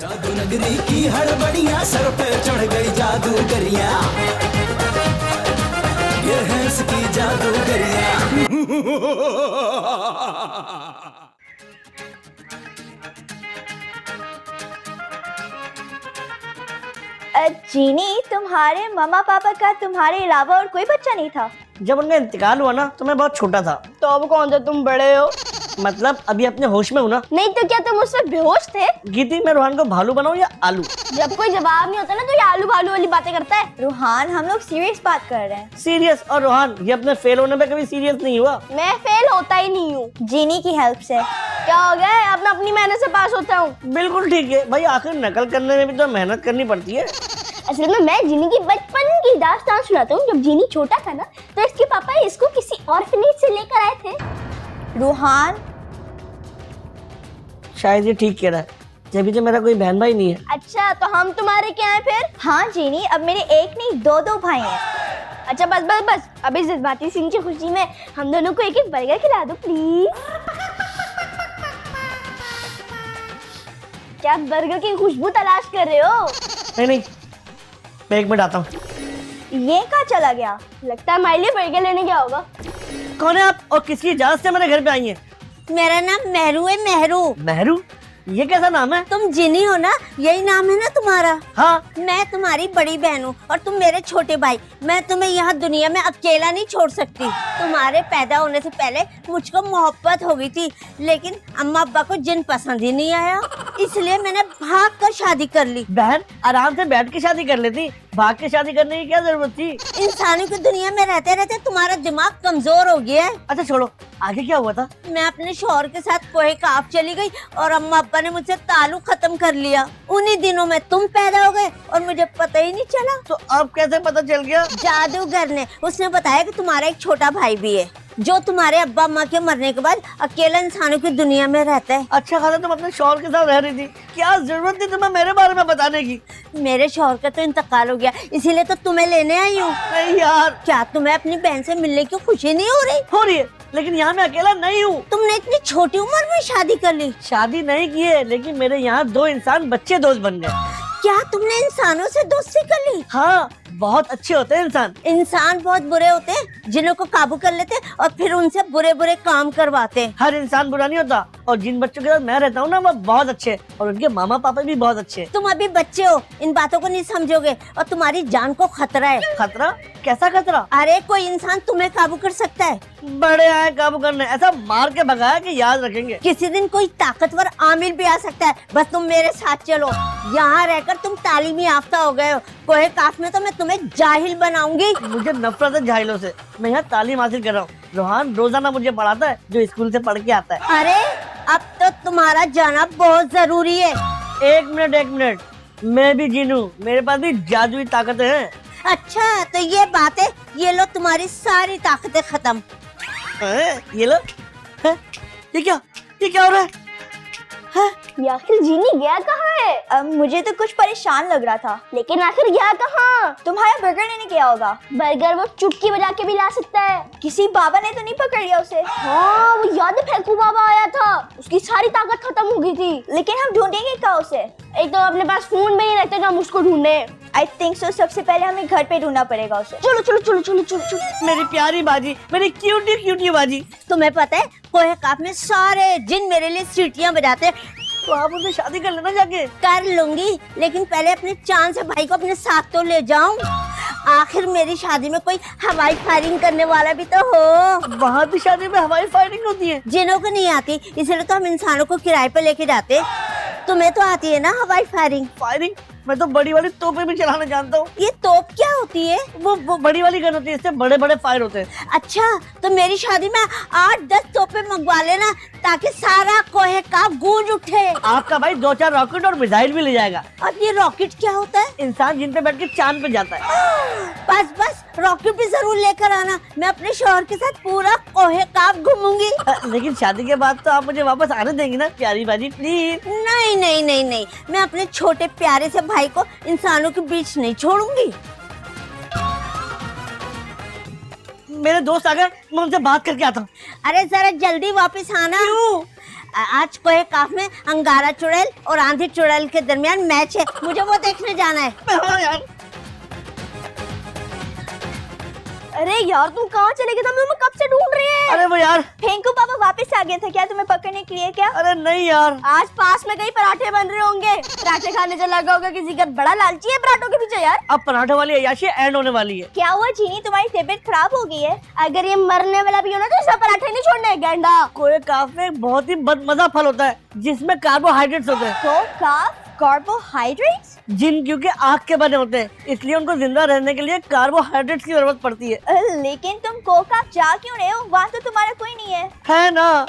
जादू नगरी की हड़बड़ियां, सर पे चढ़ गई जादूगरियां, ये है इसकी जादूगरियां। जीनी, तुम्हारे मम्मा पापा का तुम्हारे अलावा और कोई बच्चा नहीं था? जब उनका इंतकाल हुआ ना तो मैं बहुत छोटा था। तो अब कौन सा तुम बड़े हो? मतलब अभी अपने होश में हूँ ना। नहीं तो क्या तुम उस वक्त बेहोश थे? गीती, मैं रोहन को भालू बनाऊं या आलू? जब कोई जवाब नहीं होता ना तो ये आलू भालू वाली बातें करता है। रोहान, हम लोग सीरियस बात कर रहे हैं। सीरियस? और रोहन, ये अपने फेल होने पे कभी सीरियस नहीं हुआ। मैं फेल होता ही नहीं हूँ, जीनी की हेल्प से। क्या हो गया? अब मैं अपनी मेहनत से पास होता हूँ। बिल्कुल ठीक है भाई, आखिर नकल करने में भी तो मेहनत करनी पड़ती है। असल में मैं जीनी की बचपन की दास्तान सुनाता हूँ। जब जीनी छोटा था ना तो इसके पापा इसको किसी ऑर्फनेज से लेकर आए थे। रोहान, शायद ये ठीक कह रहा है, जब तो मेरा कोई बहन भाई नहीं है। अच्छा, तो हम तुम्हारे क्या हैं फिर? हाँ जीनी, अब मेरे एक नहीं दो भाई हैं। अच्छा बस बस बस, अभी जज्बाती सिंह की खुशी में हम दोनों को एक एक बर्गर खिला दो प्लीज। क्या बर्गर की खुशबू तलाश कर रहे हो? नहीं, मैं 1 मिनट आता हूँ। ये कहाँ चला गया? लगता है हमारे लिए बर्गर लेने गया होगा। कौन है आप और किसकी इजाजत से मेरे घर पे आई हैं? मेरा नाम मेहरू है। मेहरू। मेहरू? ये कैसा नाम है? तुम जिनी हो ना, यही नाम है ना तुम्हारा? हाँ। मैं तुम्हारी बड़ी बहन हूँ और तुम मेरे छोटे भाई। मैं तुम्हें यहाँ दुनिया में अकेला नहीं छोड़ सकती। तुम्हारे पैदा होने से पहले मुझको मोहब्बत हो गई थी, लेकिन अम्मा अब्बा को जिन पसंद ही नहीं आया, इसलिए मैंने भाग कर शादी कर ली। बहन, आराम से बैठ के शादी कर लेती, भाग के शादी करने की क्या जरूरत थी? इंसानों की दुनिया में रहते रहते तुम्हारा दिमाग कमजोर हो गया है। अच्छा छोड़ो, आगे क्या हुआ था? मैं अपने शौहर के साथ कोहे काफ चली गई और अम्मा अब्बा ने मुझसे ताल्लुक खत्म कर लिया। उन्हीं दिनों में तुम पैदा हो गए और मुझे पता ही नहीं चला। तो अब कैसे पता चल गया? जादूगर ने, उसने बताया कि तुम्हारा एक छोटा भाई भी है जो तुम्हारे अब्बा अम्मा के मरने के बाद अकेला इंसानों की दुनिया में रहता है। अच्छा खासा तुम अपने शौहर के साथ रह रही थी, क्या जरूरत थी तुम्हें मेरे बारे में बताने की? मेरे शौहर का तो इंतकाल हो गया, इसीलिए तो तुम्हें लेने आई हूँ। नहीं यार। क्या तुम्हें अपनी बहन से मिलने की खुशी नहीं हो रही? हो रही है, लेकिन यहाँ मैं अकेला नहीं हूँ। तुमने इतनी छोटी उम्र में शादी कर ली। शादी नहीं की है, लेकिन मेरे यहाँ 2 इंसान बच्चे दोस्त बन गए। क्या तुमने इंसानों से दोस्ती कर ली? हाँ, बहुत अच्छे होते हैं इंसान। इंसान बहुत बुरे होते हैं जिन्हों को काबू कर लेते हैं और फिर उनसे बुरे बुरे काम करवाते हैं। हर इंसान बुरा नहीं होता, और जिन बच्चों के साथ मैं रहता हूँ ना वो बहुत अच्छे, और उनके मामा पापा भी बहुत अच्छे। तुम अभी बच्चे हो, इन बातों को नहीं समझोगे और तुम्हारी जान को खतरा है। खतरा? कैसा खतरा? अरे कोई इंसान तुम्हें काबू कर सकता है। बड़े आए काबू करने, ऐसा मार के भगाया कि याद रखेंगे। किसी दिन कोई ताकतवर आमिर भी आ सकता है, बस तुम मेरे साथ चलो। यहाँ रहकर तुम तालीमी याफ्ता हो गए हो, कोहे काफ में तो मैं तुम्हें जाहिल बनाऊंगी। मुझे नफरत है जाहिलों से, मैं यहाँ तालीम हासिल कर रहा हूँ। रोहान रोजाना मुझे पढ़ाता है, जो स्कूल से पढ़ के आता है। अरे अब तो तुम्हारा जाना बहुत जरूरी है। 1 मिनट, मैं भी जीनू, मेरे पास भी जादुई ताकतें हैं। अच्छा तो ये बात है, ये लो तुम्हारी सारी ताकतें खत्म। ये लो। हैं? ये क्या हो रहा है? ये आखिर जीनी गया कहाँ है? मुझे तो कुछ परेशान लग रहा था, लेकिन आखिर गया कहाँ? तुम्हारा बर्गर लेने गया होगा। बर्गर वो चुटकी बजा के भी ला सकता है। किसी बाबा ने तो नहीं पकड़ लिया उसे? हाँ, वो याद है फेंकू बाबा आया था, उसकी सारी ताकत खत्म हो गई थी। लेकिन हम ढूंढेंगे कहाँ उसे? एक तो अपने पास फोन में ही रहते तो हम उसको ढूंढे। आई थिंक सो सबसे पहले हमें घर पे ढूंढना पड़ेगा उसे। चलो चलो चलो चलो चलो चलो। मेरी प्यारी बाजी, मेरी क्यूटी बाजी। तुम्हें पता है कोहे काफ में सारे जिन मेरे लिए सीटियाँ बजाते हैं। तो आप उनसे शादी कर लेना जाके। कर लूंगी, लेकिन पहले अपने चांद से भाई को अपने साथ तो ले जाऊं। आखिर मेरी शादी में कोई हवाई फायरिंग करने वाला भी तो हो। वहाँ भी शादी में हवाई फायरिंग होती है? जिनों को नहीं आती, इसलिए तो हम इंसानों को किराए पे लेके जाते। तुम्हें तो आती है ना हवाई फायरिंग? फायरिंग? मैं तो बड़ी वाली तोपें भी चलाना जानता हूँ। ये तोप क्या होती है? वो बड़ी वाली गन होती है, इससे बड़े बड़े फायर होते हैं। अच्छा तो मेरी शादी में 8-10 तोपे मंगवा लेना, ताकि सारा कोहे काफ गूंज उठे। आपका भाई 2-4 रॉकेट और मिसाइल भी ले जाएगा। अब ये रॉकेट क्या होता है? इंसान जिन पे बैठ के चांद पे जाता है। बस बस, रॉकेट भी जरूर लेकर आना, मैं अपने शौहर के साथ पूरा कोहे काफ घूमूंगी। लेकिन शादी के बाद तो आप मुझे वापस आने देंगी ना प्यारी बाजी, प्लीज? नहीं नहीं नहीं नहीं, मैं अपने छोटे प्यारे से भाई को इंसानों के बीच नहीं छोड़ूंगी। मेरे दोस्त आ गए, मैं उनसे बात करके आता हूँ। अरे जरा जल्दी वापस आना। क्यों? आज कोहे काफ में अंगारा चुड़ैल और आंधी चुड़ैल के दरमियान मैच है, मुझे वो देखने जाना है। हाँ यार। अरे यार तुम कहाँ चले गए? तुम्हें कब से ढूंढ रहे हैं। अरे वो यार। फेंकू पापा वापस आ गए थे क्या तुम्हें पकड़ने के लिए क्या? अरे नहीं यार। आज पास में कहीं पराठे बन रहे होंगे, पराठे खाने चला गया होगा किसी का। बड़ा लालची है पराठों के पीछे यार। अब पराठे वाली अय्याशी एंड होने वाली है। क्या हुआ जीनी, तुम्हारी तबीयत खराब हो गई है? अगर ये मरने वाला भी हो ना तो इसका पराठे नहीं छोड़ना है गेंडा। कोई काफ में बहुत ही बदमजा फल होता है जिसमें कार्बोहाइड्रेट्स होते हैं। कार्बोहाइड्रेट्स? जिन क्योंकि आग के बने होते हैं, इसलिए उनको जिंदा रहने के लिए कार्बोहाइड्रेट्स की जरूरत पड़ती है। लेकिन तुम कोका जा क्यों रहे हो? वहाँ तो तुम्हारा कोई नहीं है ना?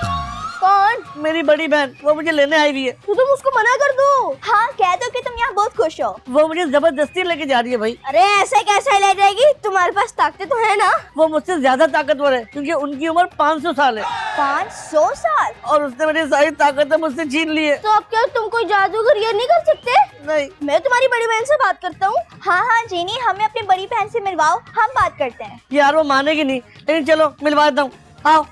कौन? मेरी बड़ी बहन, वो मुझे लेने आई हुई है। तो तुम उसको मना कर दो। हाँ कह दो कि तुम यहाँ बहुत खुश हो। वो मुझे जबरदस्ती लेके जा रही है भाई। अरे ऐसे कैसे ले जाएगी? तुम्हारे पास ताकत तो है ना। वो मुझसे ज्यादा ताकतवर है क्योंकि उनकी उम्र 500 साल है। 500 साल? और उसने मेरी सारी ताकत मुझसे छीन ली है। तो अब क्या तुम कोई जादूगर ये नहीं कर सकते? नहीं। मैं तुम्हारी बड़ी बहन से बात करता हूँ। हाँ जीनी, हमें अपनी बड़ी बहन से मिलवाओ, हम बात करते हैं। यार वो मानेगी नहीं, लेकिन चलो मिलवा देता हूँ, आओ।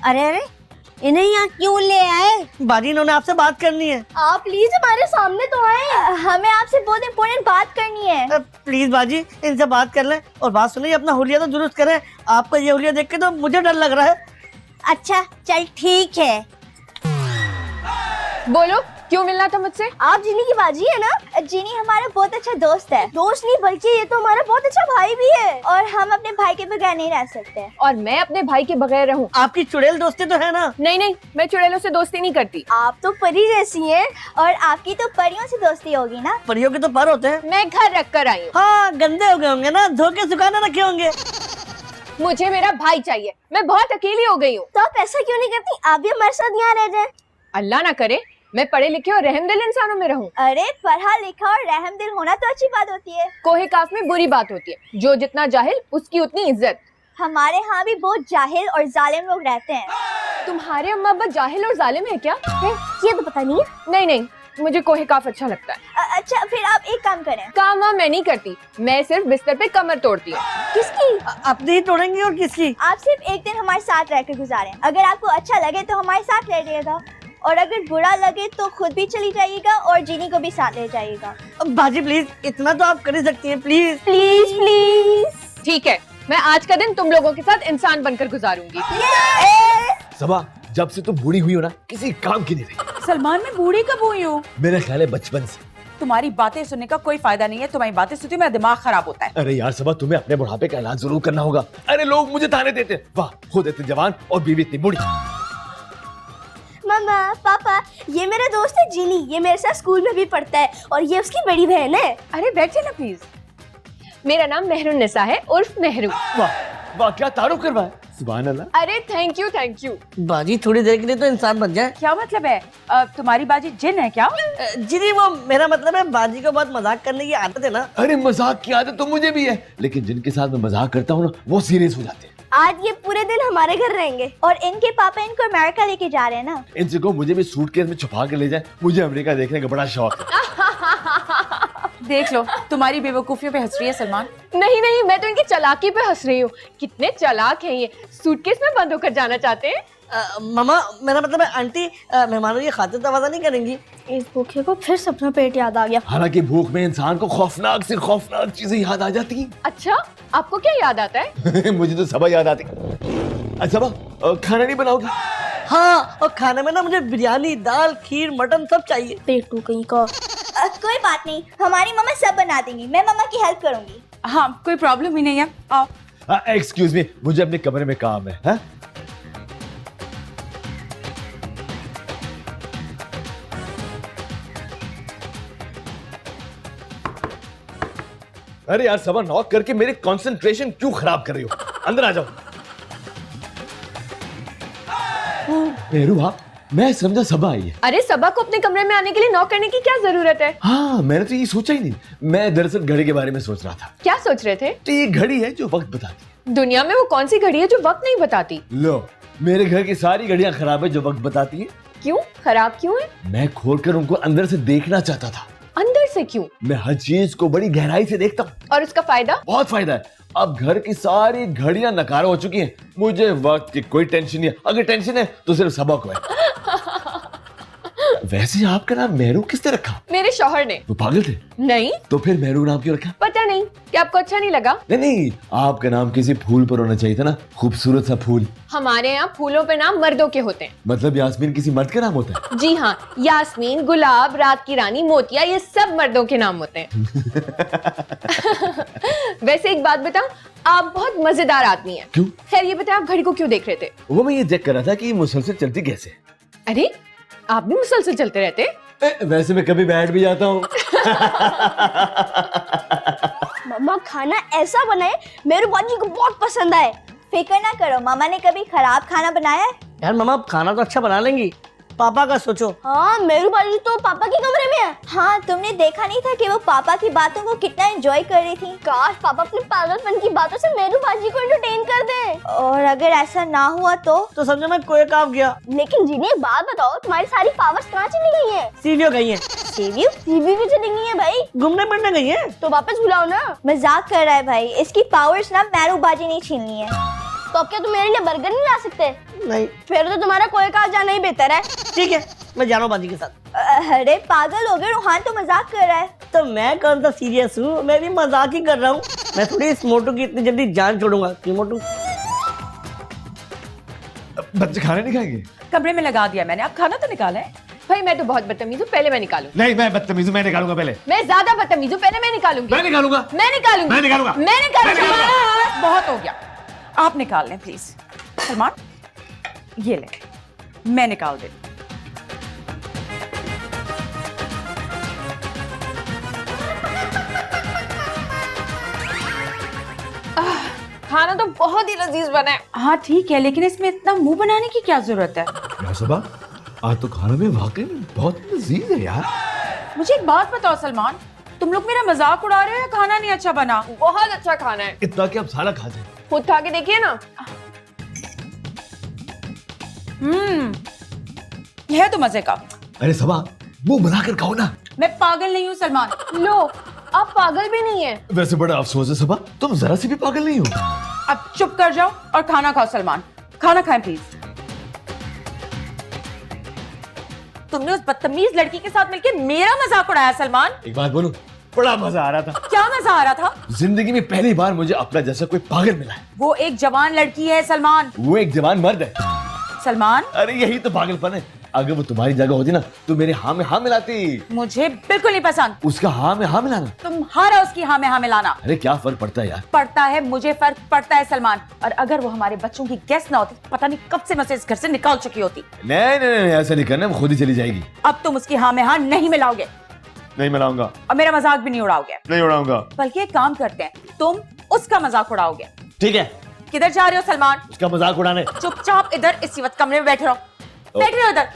अरे अरे, इन्हें यहाँ क्यों ले आए? बाजी, इन्होंने आपसे बात करनी है। आप प्लीज हमारे सामने तो आए, हमें आपसे बहुत इम्पोर्टेंट बात करनी है। प्लीज बाजी, इनसे बात कर लें और बात सुनिए, अपना हुलिया तो दुरुस्त करें। आपका ये हुलिया देख के तो मुझे डर लग रहा है। अच्छा चल ठीक है। बोलो, क्यों मिलना था मुझसे? आप जीनी की बाजी है ना? जीनी हमारा बहुत अच्छा दोस्त है। दोस्त नहीं बल्कि ये तो हमारा बहुत अच्छा भाई भी है, और हम अपने भाई के बगैर नहीं रह सकते। और मैं अपने भाई के बगैर रहूं? आपकी चुड़ैल दोस्ती तो है ना? नहीं नहीं, मैं चुड़ैलों से दोस्ती नहीं करती। आप तो परी जैसी हैं, और आपकी तो परियों से दोस्ती होगी ना? परियों के तो पर होते हैं। मैं घर रख कर आई हूँ। हाँ, गंदे हो गए होंगे ना, धो के सुखाने रखे होंगे। मुझे मेरा भाई चाहिए, मैं बहुत अकेली हो गई हूँ। तो आप ऐसा क्यों नहीं करती? आप भी हमारे साथ यहाँ रह जाए। अल्लाह ना करे मैं पढ़े लिखे और रहमदिल इंसानों में रहूं। अरे पढ़ा लिखा और रहमदिल होना तो अच्छी बात होती है। कोहे काफ में बुरी बात होती है, जो जितना जाहिल उसकी उतनी इज्जत। हमारे यहाँ भी बहुत जाहिल और जालिम लोग रहते हैं। तुम्हारे अम्मा अब्बा जाहिल और जालिम है क्या? ये तो पता नहीं है। नहीं नहीं, मुझे कोहे काफ अच्छा लगता है। अच्छा फिर आप एक काम करें। काम वाम मैं नहीं करती, मैं सिर्फ बिस्तर पे कमर तोड़ती हूँ। किसकी? अपनी ही तोड़ेंगी और किसकी? आप सिर्फ एक दिन हमारे साथ रहकर गुजारें। अगर आपको अच्छा लगे तो हमारे साथ रह जाइएगा, और अगर बुरा लगे तो खुद भी चली जाइएगा और जीनी को भी साथ ले जाइएगा। बाजी प्लीज, इतना तो आप कर ही सकती हैं, प्लीज प्लीज प्लीज। ठीक है, मैं आज का दिन तुम लोगों के साथ इंसान बनकर गुजारूंगी। सबा, जब से तुम बूढ़ी हुई हो ना, किसी काम की नहीं रही। सलमान, मैं बूढ़ी कब हुई हूँ? मेरा ख्याल है बचपन से। तुम्हारी बातें सुनने का कोई फायदा नहीं है, तुम्हारी बातें सुनती मेरा दिमाग खराब होता है। अरे यार सबा, तुम्हें अपने बुढ़ापे का इलाज जरूर करना होगा। अरे लोग मुझे ताने देते हैं, वाह खुद इतनी जवान और बीवी इतनी बूढ़ी। मम्मा पापा, ये मेरा दोस्त है जीनी, ये मेरे साथ स्कूल में भी पढ़ता है, और ये उसकी बड़ी बहन है। अरे बैठे ना प्लीज। मेरा नाम मेहरुन्निसा है उर्फ मेहरू। वाह वाह, क्या तारुफ करवाए, सुभान अल्लाह। अरे थैंक यू थैंक यू। बाजी थोड़ी देर के लिए तो इंसान बन जाए। क्या मतलब है? तुम्हारी बाजी जिन है क्या? जी नहीं, वो मेरा मतलब है बाजी को बहुत मजाक करने की आदत है ना। अरे मजाक की आदत तो मुझे भी है, लेकिन जिनके साथ मैं मजाक करता हूँ ना, वो सीरियस हो जाते हैं। आज ये पूरे दिन हमारे घर रहेंगे, और इनके पापा इनको अमेरिका लेके जा रहे हैं ना। इनसे को मुझे भी सूटकेस में छुपा के ले जाए, मुझे अमेरिका देखने का बड़ा शौक है। देख लो, तुम्हारी बेवकूफियों पे हंस रही है सलमान। नहीं नहीं, मैं तो इनकी चालाकी पे हंस रही हूँ। कितने चालाक हैं ये, सूटकेस में बंद होकर जाना चाहते हैं। मामा, मेरा मतलब है आंटी, मेहमानों की खातिर तवाज़ा नहीं करेंगी। इस भूखे को फिर सपना पेट याद आ गया। हालांकि भूख में इंसान को खौफनाक से खौफनाक चीजें याद आ जाती हैं। अच्छा, आपको क्या याद आता है? मुझे तो सबा याद आती। अच्छा सबा, खाना नहीं बनाओगी? हाँ, और खाने में ना मुझे बिरयानी, दाल, खीर, मटन सब चाहिए। पेटू कहीं का। कोई बात नहीं, हमारी मम्मा सब बना देंगी, मैं मम्मा की हेल्प करूंगी। हाँ, कोई प्रॉब्लम ही नहीं है, आओ। एक्सक्यूज मी, मुझे अपने कमरे में काम है। हा? अरे यार सबा, नॉक करके मेरे कंसंट्रेशन क्यों खराब कर रही हो? अंदर आ जाओ। मेरू, हाँ मैं समझा सबा आई है। अरे सबा को अपने कमरे में आने के लिए नॉक करने की क्या जरूरत है? हाँ, मैंने तो ये सोचा ही नहीं। मैं दरअसल घड़ी के बारे में सोच रहा था। क्या सोच रहे थे? तो ये घड़ी है जो वक्त बताती है। दुनिया में वो कौन सी घड़ी है जो वक्त नहीं बताती? लो, मेरे घर की सारी घड़ियां खराब है जो वक्त बताती है। क्यों खराब क्यों है? मैं खोलकर उनको अंदर से देखना चाहता था। अंदर से क्यों? मैं हर चीज को बड़ी गहराई से देखता हूँ। और उसका फायदा? बहुत फायदा है। अब घर की सारी घड़ियां नकारा हो चुकी हैं। मुझे वक्त की कोई टेंशन नहीं है। अगर टेंशन है तो सिर्फ सबक को है। वैसे आपका नाम मेहरू किसने रखा? मेरे शौहर ने। वो पागल थे? नहीं, तो फिर मेहरू नाम क्यों रखा? पता नहीं, क्या आपको अच्छा नहीं लगा? नहीं, आपका नाम किसी फूल पर होना चाहिए था ना, खूबसूरत सा फूल। हमारे यहाँ फूलों पे नाम मर्दों के होते हैं। मतलब यास्मीन किसी मर्द का नाम होता है? जी हाँ, यास्मीन, गुलाब, रात की रानी, मोतिया, ये सब मर्दों के नाम होते हैं। वैसे एक बात बताऊं, आप बहुत मजेदार आदमी हैं। क्यों? खैर ये बताएं, आप घड़ी को क्यों देख रहे थे? वो मैं ये चेक कर रहा था कि ये मुसलसल चलती कैसे। अरे, आप भी मुसलसल चलते रहते? वैसे मैं कभी बैठ भी जाता हूँ। मम्मा खाना ऐसा बनाए मेरे बाजी को बहुत पसंद आए। फिक्र ना करो, मामा ने कभी खराब खाना बनाया है? यार मम्मा आप खाना तो अच्छा बना लेंगी, पापा का सोचो। हाँ, मेरू बाजी तो पापा के कमरे में है। हाँ, तुमने देखा नहीं था कि वो पापा की बातों को कितना एंजॉय कर रही थी? काश पापा अपने पागलपन की बातों से मेरू बाजी को एंटरटेन कर दे। और अगर ऐसा ना हुआ तो समझो मैं कोई काम किया। लेकिन जीनी एक बात बताओ, तुम्हारी सारी पावर्स कहाँ चली गई हैं? सीवियो गई है। सीवी भी चली गई है भाई। घूमने फिरने गई है। तो वापस बुलाओ ना। मजाक कर रहा है भाई, इसकी पावर्स ना मेरू बाजी नहीं छीननी है। तो अब क्या तुम मेरे लिए बर्गर नहीं ला सकते? नहीं। फिर तो तुम्हारा कोई काम जाना ही बेहतर है। ठीक है, मैं जा रहा हूँ बाजी के साथ। अरे पागल हो गए, रूहान तो मजाक कर रहा है। तो मैं कौन सा सीरियस हूँ, मैं भी मजाक ही कर रहा हूँ। मैं थोड़ी इस मोटू की इतनी जल्दी जान छोड़ूंगा। क्यों मोटू? बच्चे खाने नहीं खाएंगे? कमरे में लगा दिया मैंने, अब खाना तो निकाला है। भाई मैं तो बहुत बदतमीज हूँ, पहले मैं निकालूं। नहीं, मैं बदतमीज हूँ, मैं निकालूंगा पहले। मैं ज्यादा बदतमीज हूँ, पहले मैं निकालूंगी। मैं निकालूंगा। मैं निकालूंगी। मैं निकालूंगा। मैं निकालूंगी। बहुत हो गया, आप निकाल लें प्लीज। सलमान ये ले, मैं निकाल दे। खाना तो बहुत ही लजीज बना है। हाँ ठीक है, लेकिन इसमें इतना मुंह बनाने की क्या जरूरत है? सबा, आज तो खाना में वाकई बहुत लजीज है यार। मुझे एक बात बताओ सलमान, तुम लोग मेरा मजाक उड़ा रहे हो या खाना नहीं अच्छा बना? बहुत अच्छा खाना है। इतना कि आप सारा खा जाए। खुद खा के देखिए ना। यह है तो मजे का। अरे सबा, मुंह बनाकर खाओ ना। मैं पागल नहीं हूँ सलमान। लो, आप पागल भी नहीं है। वैसे बड़ा अफसोस है सबा, तुम जरा सी भी पागल नहीं हो। अब चुप कर जाओ और खाना खाओ सलमान, खाना खाएं प्लीज। तुमने उस बदतमीज लड़की के साथ मिलकर मेरा मजाक उड़ाया सलमान। एक बात बोलूं, बड़ा मजा आ रहा था। क्या मजा आ रहा था? जिंदगी में पहली बार मुझे अपना जैसा कोई पागल मिला है। वो एक जवान लड़की है सलमान। वो एक जवान मर्द है। सलमान अरे यही तो पागलपन है। अगर वो तुम्हारी जगह होती ना तो मेरे हाँ में हाँ मिलाती। मुझे बिल्कुल नहीं पसंद उसका हाँ में हाँ मिलाना। तुम्हारा उसकी हाँ में हाँ मिलाना। अरे क्या फर्क पड़ता है यार? पड़ता है, मुझे फर्क पड़ता है सलमान। और अगर वो हमारे बच्चों की गेस्ट ना होती, पता नहीं कब से मैं उसे इस घर से निकाल चुकी होती। नहीं नहीं नहीं, ऐसा नहीं करना, वो खुद ही चली जाएगी। अब तुम उसकी हाँ में हाँ नहीं मिलाओगे नहीं मिलाऊंगा। और मेरा मजाक भी नहीं उड़ाओगे। नहीं उड़ाऊंगा। बल्कि एक काम करते हैं, तुम उसका मजाक उड़ाओगे। ठीक है, किधर जा रहे हो सलमान? उसका मजाक उड़ाने। चुपचाप इधर इसी वक्त कमरे में बैठे रहो। बैठ रहे हो इधर।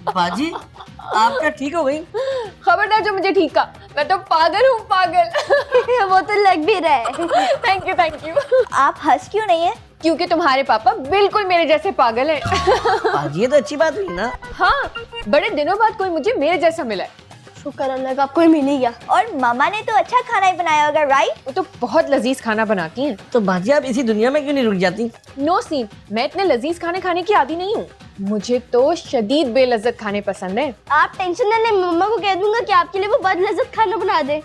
बाजी आप क्या ठीक हो गई? खबरदार जो मुझे ठीक कहा, मैं तो पागल हूँ, पागल। वो तो लग भी रहा है। Thank you, thank you. आप हंस क्यों नहीं है? क्योंकि तुम्हारे पापा बिल्कुल मेरे जैसे पागल हैं। बाजी ये तो अच्छी बात हुई ना। हाँ, बड़े दिनों बाद कोई मुझे मेरे जैसा मिला है। शुक्र अल्लाह का, कोई मिल ही गया। और मामा ने तो अच्छा खाना ही बनाया होगा, राइट? वो तो बहुत लजीज खाना बनाती हैं। तो बाजी आप इसी दुनिया में क्यों नहीं रुक जाती? नो सीन, मैं इतने लजीज खाने खाने की आदी नहीं हूँ। मुझे तो शदीद बेलज्जत खाने पसंद है। आप टेंशन न लें, मम्मा को कह दूंगा कि आपके लिए वो बदलज्जत खाना बना दे।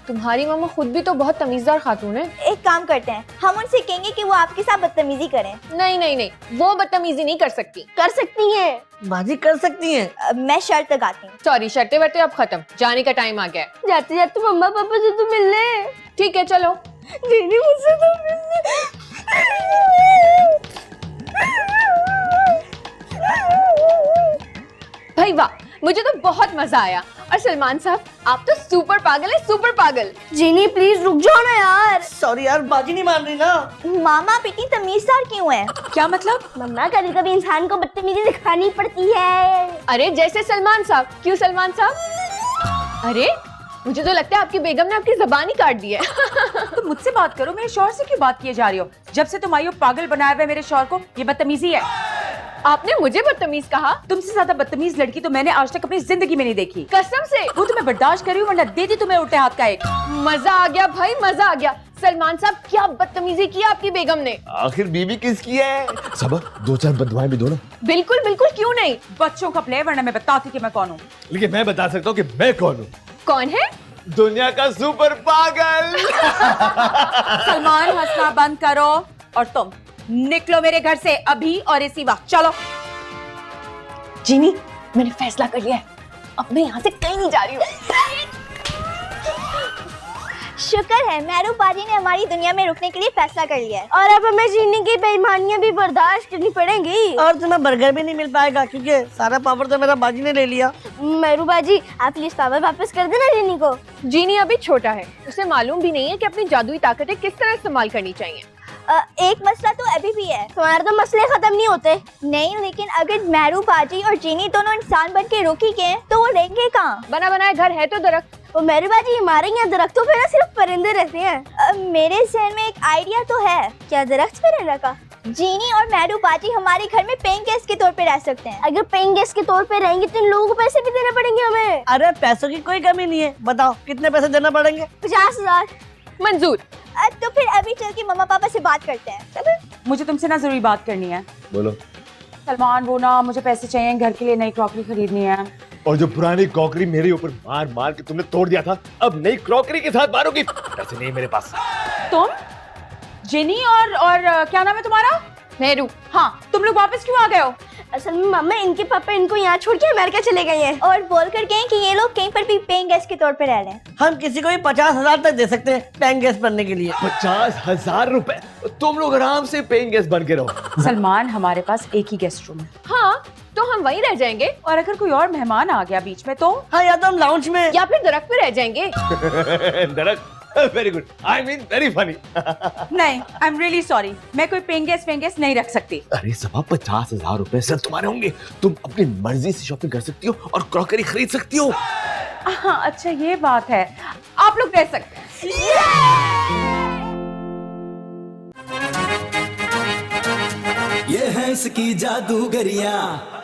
तुम्हारी मम्मा खुद भी तो बहुत तमीजदार खातून है। एक काम करते हैं, हम उनसे कहेंगे कि वो आपके साथ बदतमीजी करें। नहीं नहीं नहीं, वो बदतमीजी नहीं कर सकती। कर सकती हैं। बाजी कर सकती हैं। मैं शर्त लगाती हूँ। सॉरी, शर्तें वर्तें अब खत्म, जाने का टाइम आ गया है। जाते जाते मम्मा पापा से तो मिल ले। ठीक है, चलो। जीनी मुझसे तो मिल भाई वाह, मुझे तो बहुत मजा आया। और सलमान साहब, आप तो सुपर पागल है, सुपर पागल। जीनी प्लीज रुक जाओ ना यार। सॉरी यार, बाजी नहीं मान रही ना। मामा आप इतनी तमीजदार क्यों है? क्या मतलब? मम्मा कभी कभी इंसान को बदतमीजी दिखानी पड़ती है। अरे जैसे सलमान साहब। क्यों सलमान साहब? अरे मुझे तो लगता है आपकी बेगम ने आपकी जबान ही काट दी है। तुम मुझसे बात करो, मेरे शौहर से क्यों बात किए जा रही हो? जब से तुम आई हो पागल बनाए हुए मेरे शौहर को, ये बदतमीजी है। आपने मुझे बदतमीज कहा? तुमसे ज्यादा बदतमीज लड़की तो मैंने आज तक अपनी जिंदगी में नहीं देखी। कसम से। वो तुम्हें बर्दाश्त कर रही हूँ, वरना देती तुम्हें उल्टे हाथ का एक। मजा आ गया भाई, मजा आ गया। सलमान साहब, क्या बदतमीजी की आपकी बेगम ने। आखिर बीवी किसकी है? सबा 2-4 बददुआएं भी दो ना। बिल्कुल बिल्कुल, क्यों नहीं। बच्चों का प्ले, वरना मैं बताती कि मैं कौन हूँ। लेकिन मैं बता सकता हूँ कि मैं कौन हूँ। कौन है? दुनिया का सुपर पागल। सलमान, हंसना बंद करो और तुम निकलो मेरे घर से अभी और इसी वक्त। चलो। जीनी, मैंने फैसला कर लिया है, अब मैं यहाँ से कहीं नहीं जा रही हूँ। शुक्र है मेहरू बाजी ने हमारी दुनिया में रुकने के लिए फैसला कर लिया है। और अब हमें जीनी की बेईमानियां भी बर्दाश्त करनी पड़ेंगी। और तुम्हें बर्गर भी नहीं मिल पाएगा क्योंकि सारा पावर तो मेरा बाजी ने ले लिया। मेहरू बाजी, आप प्लीज पावर वापस कर देना जीनी को। जीनी अभी छोटा है, उसे मालूम भी नहीं है कि अपनी जादुई ताकतें किस तरह इस्तेमाल करनी चाहिए। एक मसला तो अभी भी है, तुम्हारे तो मसले खत्म नहीं होते। नहीं, लेकिन अगर मेहरू बाजी और जीनी दोनों इंसान बन के रुकी गए तो वो रहेंगे कहाँ? बना बनाया घर है तो दरख्त। वो मेहरू बाजी, हमारे यहाँ दरख्तों पे ना सिर्फ परिंदे रहते हैं। मेरे जहन में एक आइडिया तो है। क्या दरख्त पे रहने का? जीनी और मेहरू बाजी हमारे घर में पेइंग गेस्ट के तौर पे रह सकते हैं। अगर पेइंग गेस्ट के तौर पे रहेंगे तो इन लोगों को पैसे भी देने पड़ेंगे हमें। अरे पैसों की कोई कमी नहीं है, बताओ कितने पैसे देना पड़ेंगे? 50,000। मंजूर। तो फिर अभी चल के मम्मा पापा से बात करते हैं। मुझे तुमसे ना जरूरी बात करनी है। बोलो। सलमान, वो ना मुझे पैसे चाहिए, घर के लिए नई क्रॉकरी खरीदनी है। और जो पुरानी क्रॉकरी मेरे ऊपर मार मार के तुमने तोड़ दिया था, अब नई क्रॉकरी के साथ मारोगी? पैसे नहीं मेरे पास। तुम जेनी और क्या नाम है तुम्हारा? मेहरू। हाँ, तुम लोग वापस क्यों आ गए हो? असल में मम्मा, इनके पापा इनको यहाँ छोड़ के अमेरिका चले गए हैं और बोल कर गए कि ये लोग कहीं पर भी पेइंग गेस्ट के तौर पे रह रहे हैं। हम किसी को भी 50,000 तक दे सकते हैं पेइंग गेस्ट बनने के लिए। 50,000 रुपए? तुम लोग आराम से पेइंग गेस्ट बन के रहो। सलमान, हमारे पास एक ही गेस्ट रूम है। हाँ, तो हम वहीं रह जाएंगे। और अगर कोई और मेहमान आ गया बीच में तो? हाँ, या तो हम लाउंज में या फिर दरख्त पे रह जाएंगे। दरख्त? Very good, I mean very funny. नहीं, आई एम रियली सॉरी, मैं कोई पेइंग गेस्ट नहीं रख सकती। अरे सबा 50,000 रुपए सिर्फ तुम्हारे होंगे। तुम अपनी मर्जी से शॉपिंग कर सकती हो और क्रॉकरी खरीद सकती हो। हाँ, अच्छा ये बात है, आप लोग रह सकते हैं। ये है इसकी जादूगरियां।